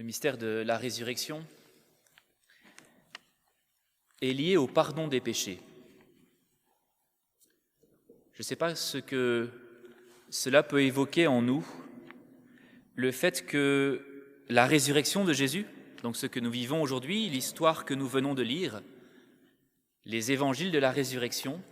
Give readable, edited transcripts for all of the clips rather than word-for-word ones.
Le mystère de la résurrection est lié au pardon des péchés. Je ne sais pas ce que cela peut évoquer en nous, le fait que la résurrection de Jésus, donc ce que nous vivons aujourd'hui, l'histoire que nous venons de lire, les évangiles de la résurrection,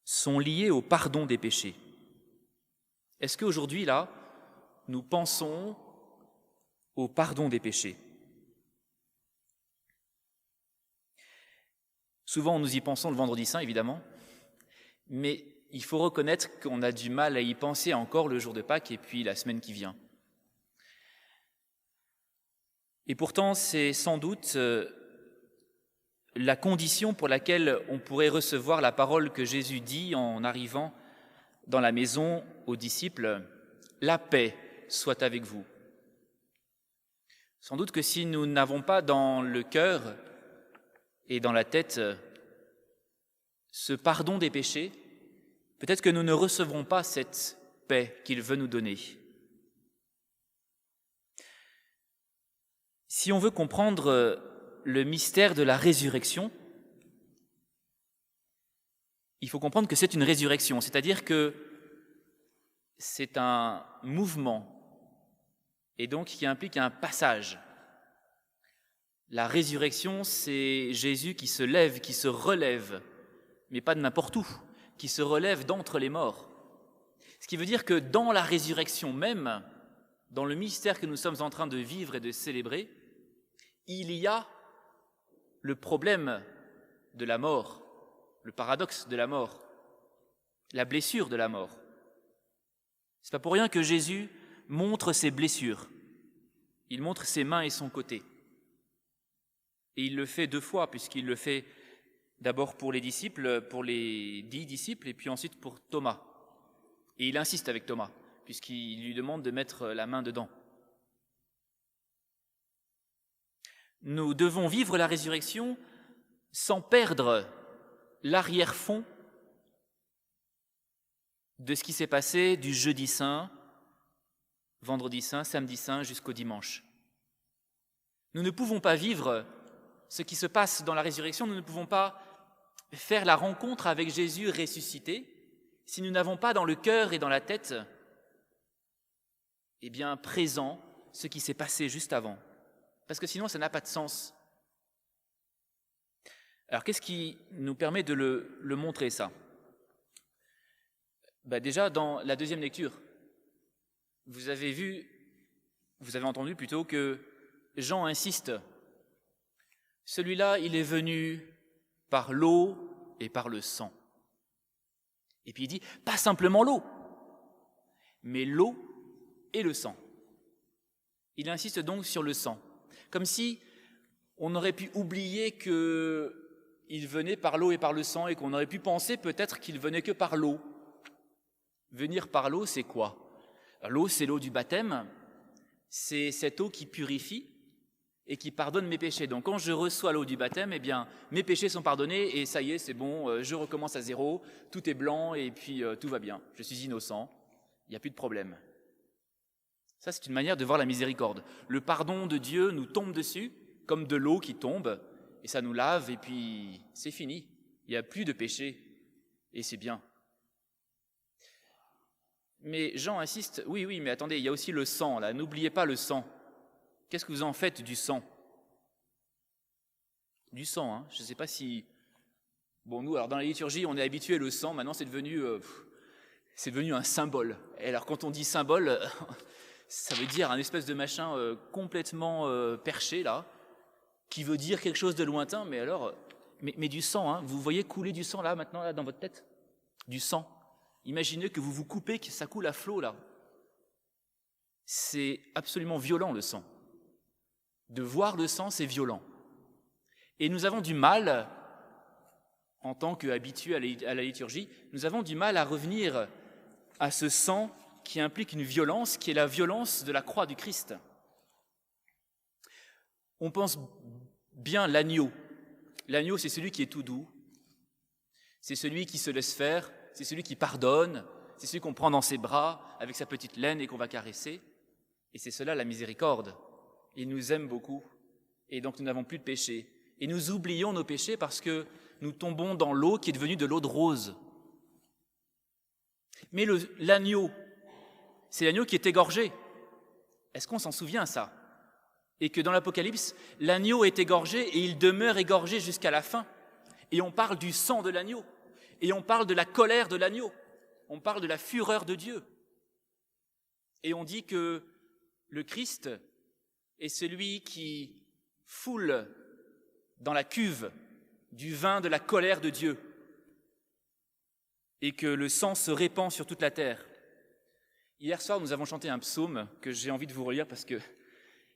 sont liés au pardon des péchés. Est-ce qu'aujourd'hui, là, nous pensons au pardon des péchés? Souvent, nous y pensons le vendredi saint, évidemment, mais il faut reconnaître qu'on a du mal à y penser encore le jour de Pâques et puis la semaine qui vient. Et pourtant, c'est sans doute la condition pour laquelle on pourrait recevoir la parole que Jésus dit en arrivant dans la maison aux disciples, « La paix soit avec vous ». Sans doute que si nous n'avons pas dans le cœur et dans la tête ce pardon des péchés, peut-être que nous ne recevrons pas cette paix qu'il veut nous donner. Si on veut comprendre le mystère de la résurrection, il faut comprendre que c'est une résurrection, c'est-à-dire que c'est un mouvement et donc qui implique un passage. La résurrection, c'est Jésus qui se lève, qui se relève, mais pas de n'importe où, qui se relève d'entre les morts. Ce qui veut dire que dans la résurrection même, dans le mystère que nous sommes en train de vivre et de célébrer, il y a le problème de la mort, le paradoxe de la mort, la blessure de la mort. Ce n'est pas pour rien que Jésus montre ses blessures. Il montre ses mains et son côté. Et il le fait 2 fois, puisqu'il le fait d'abord pour les disciples, pour les 10 disciples, et puis ensuite pour Thomas. Et il insiste avec Thomas, puisqu'il lui demande de mettre la main dedans. Nous devons vivre la résurrection sans perdre l'arrière-fond de ce qui s'est passé du jeudi saint, vendredi saint, samedi saint jusqu'au dimanche. Nous ne pouvons pas vivre ce qui se passe dans la résurrection, nous ne pouvons pas faire la rencontre avec Jésus ressuscité si nous n'avons pas dans le cœur et dans la tête présent ce qui s'est passé juste avant. Parce que sinon, ça n'a pas de sens. Alors, qu'est-ce qui nous permet de le montrer, ça ? Déjà, dans la deuxième lecture, vous avez entendu plutôt que Jean insiste. Celui-là, il est venu par l'eau et par le sang. Et puis il dit, pas simplement l'eau, mais l'eau et le sang. Il insiste donc sur le sang, comme si on aurait pu oublier qu'il venait par l'eau et par le sang et qu'on aurait pu penser peut-être qu'il venait que par l'eau. Venir par l'eau, c'est quoi ? L'eau, c'est l'eau du baptême, c'est cette eau qui purifie et qui pardonne mes péchés. Donc quand je reçois l'eau du baptême, mes péchés sont pardonnés et ça y est, c'est bon, je recommence à zéro, tout est blanc et puis tout va bien. Je suis innocent, il n'y a plus de problème. Ça, c'est une manière de voir la miséricorde. Le pardon de Dieu nous tombe dessus comme de l'eau qui tombe et ça nous lave et puis c'est fini. Il n'y a plus de péché et c'est bien. Mais Jean insiste, oui, mais attendez, il y a aussi le sang, là, n'oubliez pas le sang. Qu'est-ce que vous en faites du sang ? Du sang, hein, je ne sais pas si... Bon, nous, alors dans la liturgie, on est habitué, le sang, maintenant c'est devenu un symbole. Et alors quand on dit symbole, ça veut dire un espèce de machin complètement perché, là, qui veut dire quelque chose de lointain, mais alors... Mais du sang, hein, vous voyez couler du sang, là, maintenant, là, dans votre tête ? Du sang. Imaginez que vous vous coupez, que ça coule à flot, là. C'est absolument violent, le sang. De voir le sang, c'est violent. Et nous avons du mal, en tant qu'habitués à la liturgie, nous avons du mal à revenir à ce sang qui implique une violence, qui est la violence de la croix du Christ. On pense bien l'agneau. L'agneau, c'est celui qui est tout doux, c'est celui qui se laisse faire, c'est celui qui pardonne, c'est celui qu'on prend dans ses bras avec sa petite laine et qu'on va caresser. Et c'est cela la miséricorde. Il nous aime beaucoup, et donc nous n'avons plus de péché. Et nous oublions nos péchés parce que nous tombons dans l'eau qui est devenue de l'eau de rose. Mais l'agneau, c'est l'agneau qui est égorgé. Est-ce qu'on s'en souvient, ça? Et que dans l'Apocalypse, l'agneau est égorgé et il demeure égorgé jusqu'à la fin. Et on parle du sang de l'agneau. Et on parle de la colère de l'agneau. On parle de la fureur de Dieu. Et on dit que le Christ est celui qui foule dans la cuve du vin de la colère de Dieu et que le sang se répand sur toute la terre. Hier soir, nous avons chanté un psaume que j'ai envie de vous relire parce que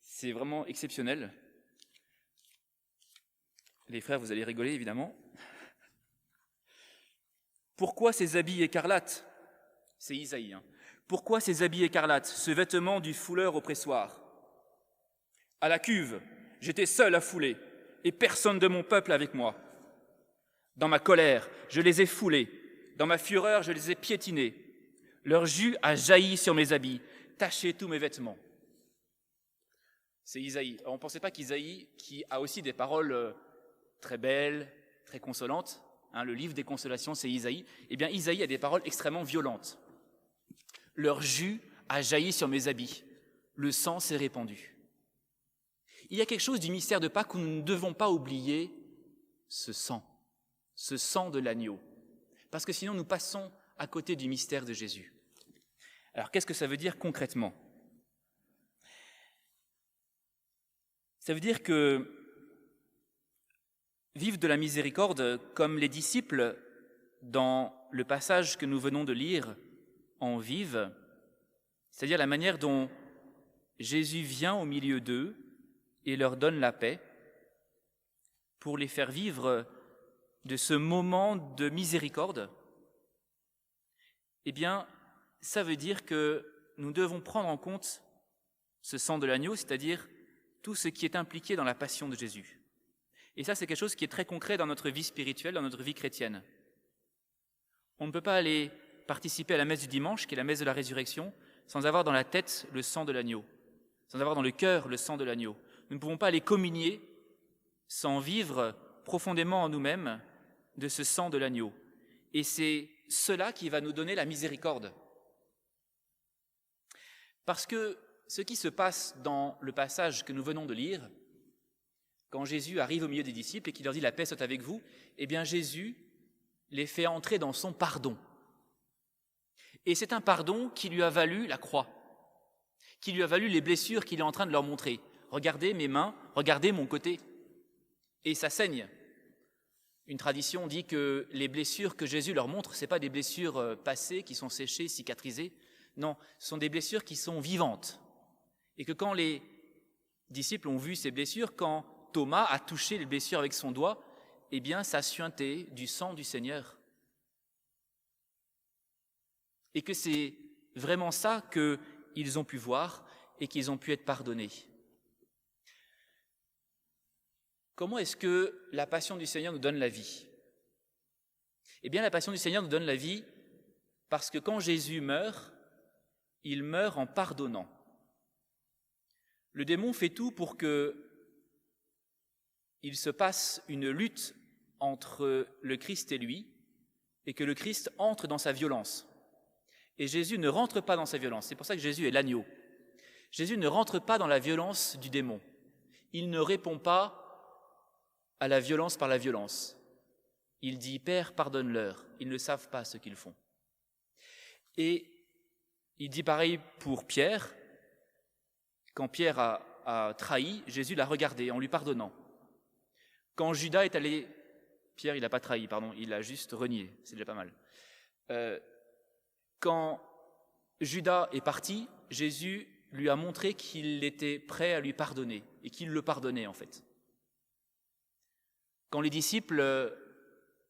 c'est vraiment exceptionnel. Les frères, vous allez rigoler, évidemment. Pourquoi ces habits écarlates? C'est Isaïe. Pourquoi ces habits écarlates, ce vêtement du fouleur au pressoir? À la cuve, j'étais seul à fouler, et personne de mon peuple avec moi. Dans ma colère, je les ai foulés, dans ma fureur, je les ai piétinés. Leur jus a jailli sur mes habits, taché tous mes vêtements. C'est Isaïe. Alors, on ne pensait pas qu'Isaïe, qui a aussi des paroles très belles, très consolantes, le livre des consolations, c'est Isaïe, eh bien Isaïe a des paroles extrêmement violentes. Leur jus a jailli sur mes habits, le sang s'est répandu. Il y a quelque chose du mystère de Pâques où nous ne devons pas oublier ce sang de l'agneau, parce que sinon nous passons à côté du mystère de Jésus. Alors qu'est-ce que ça veut dire concrètement? Ça veut dire que vivre de la miséricorde, comme les disciples dans le passage que nous venons de lire en vivent, c'est-à-dire la manière dont Jésus vient au milieu d'eux et leur donne la paix pour les faire vivre de ce moment de miséricorde, eh bien, ça veut dire que nous devons prendre en compte ce sang de l'agneau, c'est-à-dire tout ce qui est impliqué dans la passion de Jésus. Et ça, c'est quelque chose qui est très concret dans notre vie spirituelle, dans notre vie chrétienne. On ne peut pas aller participer à la messe du dimanche, qui est la messe de la résurrection, sans avoir dans la tête le sang de l'agneau, sans avoir dans le cœur le sang de l'agneau. Nous ne pouvons pas aller communier sans vivre profondément en nous-mêmes de ce sang de l'agneau. Et c'est cela qui va nous donner la miséricorde. Parce que ce qui se passe dans le passage que nous venons de lire, quand Jésus arrive au milieu des disciples et qu'il leur dit « la paix soit avec vous », eh bien Jésus les fait entrer dans son pardon. Et c'est un pardon qui lui a valu la croix, qui lui a valu les blessures qu'il est en train de leur montrer. Regardez mes mains, regardez mon côté. Et ça saigne. Une tradition dit que les blessures que Jésus leur montre, ce n'est pas des blessures passées qui sont séchées, cicatrisées. Non, ce sont des blessures qui sont vivantes. Et que quand les disciples ont vu ces blessures, quand Thomas a touché les blessures avec son doigt, eh bien, ça suintait du sang du Seigneur. Et que c'est vraiment ça qu'ils ont pu voir et qu'ils ont pu être pardonnés. Comment est-ce que la passion du Seigneur nous donne la vie? Eh bien, la passion du Seigneur nous donne la vie parce que quand Jésus meurt, il meurt en pardonnant. Le démon fait tout pour qu'il se passe une lutte entre le Christ et lui, et que le Christ entre dans sa violence. Et Jésus ne rentre pas dans sa violence. C'est pour ça que Jésus est l'agneau. Jésus ne rentre pas dans la violence du démon. Il ne répond pas à la violence par la violence. Il dit « Père, pardonne-leur, ils ne savent pas ce qu'ils font ». Et il dit pareil pour Pierre. Quand Pierre a trahi, Jésus l'a regardé en lui pardonnant. Quand Judas est allé... Pierre, il n'a pas trahi, pardon, il a juste renié, c'est déjà pas mal. Quand Judas est parti, Jésus lui a montré qu'il était prêt à lui pardonner et qu'il le pardonnait en fait. Quand les disciples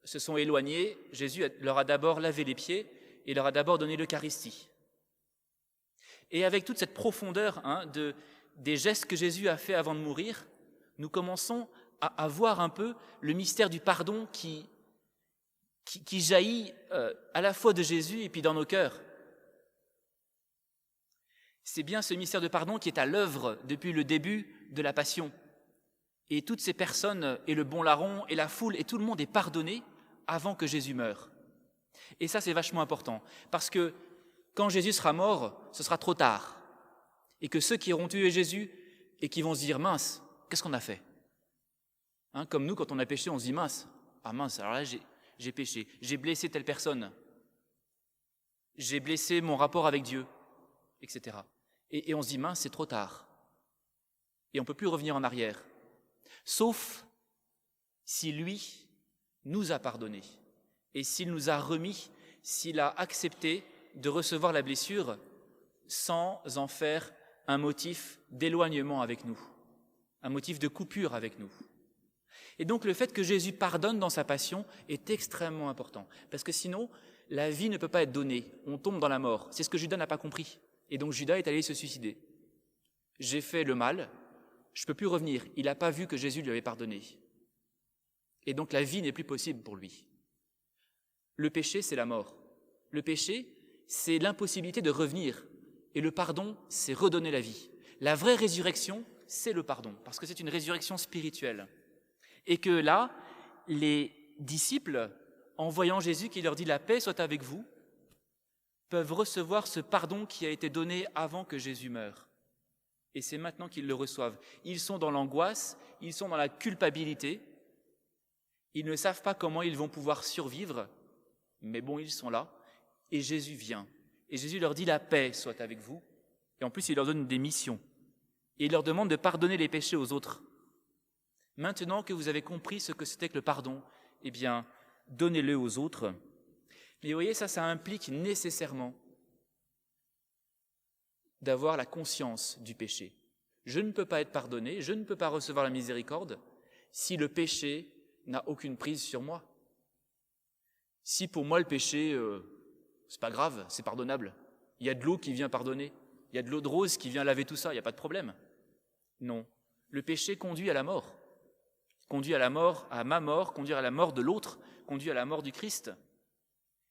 se sont éloignés, Jésus leur a d'abord lavé les pieds et leur a d'abord donné l'Eucharistie. Et avec toute cette profondeur des gestes que Jésus a fait avant de mourir, nous commençons à voir un peu le mystère du pardon qui jaillit à la fois de Jésus et puis dans nos cœurs. C'est bien ce mystère de pardon qui est à l'œuvre depuis le début de la Passion. Et toutes ces personnes, et le bon larron, et la foule, et tout le monde est pardonné avant que Jésus meure. Et ça, c'est vachement important, parce que quand Jésus sera mort, ce sera trop tard. Et que ceux qui auront tué Jésus, et qui vont se dire, mince, qu'est-ce qu'on a fait ? Comme nous, quand on a péché, on se dit, mince, alors là, j'ai péché, j'ai blessé telle personne, j'ai blessé mon rapport avec Dieu, etc. Et on se dit, mince, c'est trop tard. Et on ne peut plus revenir en arrière. Sauf si lui nous a pardonné et s'il nous a remis, s'il a accepté de recevoir la blessure sans en faire un motif d'éloignement avec nous, un motif de coupure avec nous. Et donc le fait que Jésus pardonne dans sa passion est extrêmement important, parce que sinon la vie ne peut pas être donnée, on tombe dans la mort. C'est ce que Judas n'a pas compris, et donc Judas est allé se suicider. J'ai fait le mal, je ne peux plus revenir. Il n'a pas vu que Jésus lui avait pardonné. Et donc la vie n'est plus possible pour lui. Le péché, c'est la mort. Le péché, c'est l'impossibilité de revenir. Et le pardon, c'est redonner la vie. La vraie résurrection, c'est le pardon, parce que c'est une résurrection spirituelle. Et que là, les disciples, en voyant Jésus qui leur dit « la paix soit avec vous », peuvent recevoir ce pardon qui a été donné avant que Jésus meure. Et c'est maintenant qu'ils le reçoivent. Ils sont dans l'angoisse, ils sont dans la culpabilité, ils ne savent pas comment ils vont pouvoir survivre, mais bon, ils sont là, et Jésus vient. Et Jésus leur dit « la paix soit avec vous », et en plus il leur donne des missions. Et il leur demande de pardonner les péchés aux autres. Maintenant que vous avez compris ce que c'était que le pardon, eh bien, donnez-le aux autres. Mais vous voyez, ça implique nécessairement d'avoir la conscience du péché. Je ne peux pas être pardonné, je ne peux pas recevoir la miséricorde si le péché n'a aucune prise sur moi. Si pour moi le péché, c'est pas grave, c'est pardonnable. Il y a de l'eau qui vient pardonner, il y a de l'eau de rose qui vient laver tout ça, il n'y a pas de problème. Non, le péché conduit à la mort. Conduit à la mort, à ma mort, conduit à la mort de l'autre, conduit à la mort du Christ.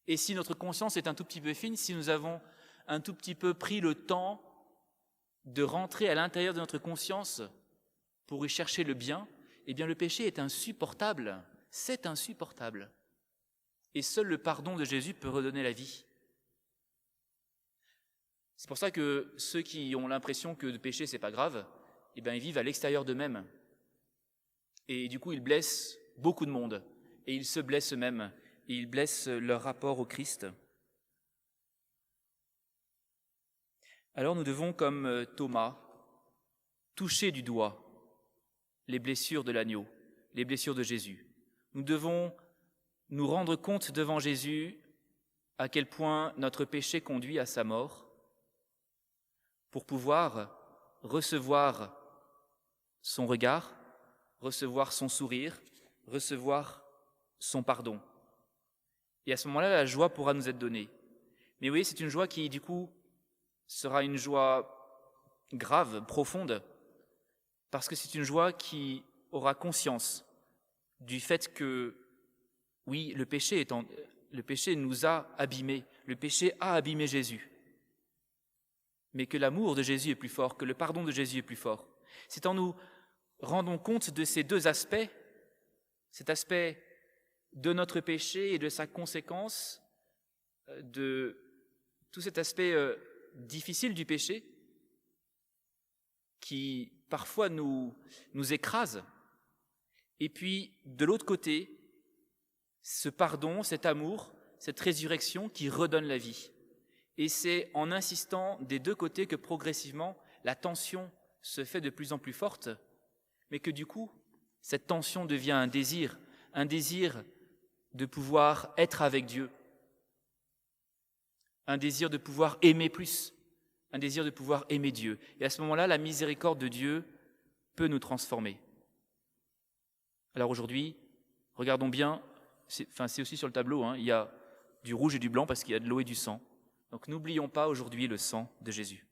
Et si notre conscience est un tout petit peu fine, si nous avons un tout petit peu pris le temps de rentrer à l'intérieur de notre conscience pour y chercher le bien, eh bien le péché est insupportable, c'est insupportable. Et seul le pardon de Jésus peut redonner la vie. C'est pour ça que ceux qui ont l'impression que le péché c'est pas grave, eh bien ils vivent à l'extérieur d'eux-mêmes. Et du coup ils blessent beaucoup de monde, et ils se blessent eux-mêmes, et ils blessent leur rapport au Christ. Alors nous devons, comme Thomas, toucher du doigt les blessures de l'agneau, les blessures de Jésus. Nous devons nous rendre compte devant Jésus à quel point notre péché conduit à sa mort pour pouvoir recevoir son regard, recevoir son sourire, recevoir son pardon. Et à ce moment-là, la joie pourra nous être donnée. Mais oui, c'est une joie qui, du coup, sera une joie grave, profonde, parce que c'est une joie qui aura conscience du fait que, oui, le péché nous a abîmés, le péché a abîmé Jésus, mais que l'amour de Jésus est plus fort, que le pardon de Jésus est plus fort. C'est en nous rendant compte de ces deux aspects, cet aspect de notre péché et de sa conséquence, de tout cet aspect difficile du péché, qui parfois nous écrase, et puis de l'autre côté, ce pardon, cet amour, cette résurrection qui redonne la vie. Et c'est en insistant des deux côtés que progressivement la tension se fait de plus en plus forte, mais que du coup, cette tension devient un désir de pouvoir être avec Dieu, un désir de pouvoir aimer plus, un désir de pouvoir aimer Dieu. Et à ce moment-là, la miséricorde de Dieu peut nous transformer. Alors aujourd'hui, regardons bien, c'est aussi sur le tableau, il y a du rouge et du blanc parce qu'il y a de l'eau et du sang. Donc n'oublions pas aujourd'hui le sang de Jésus.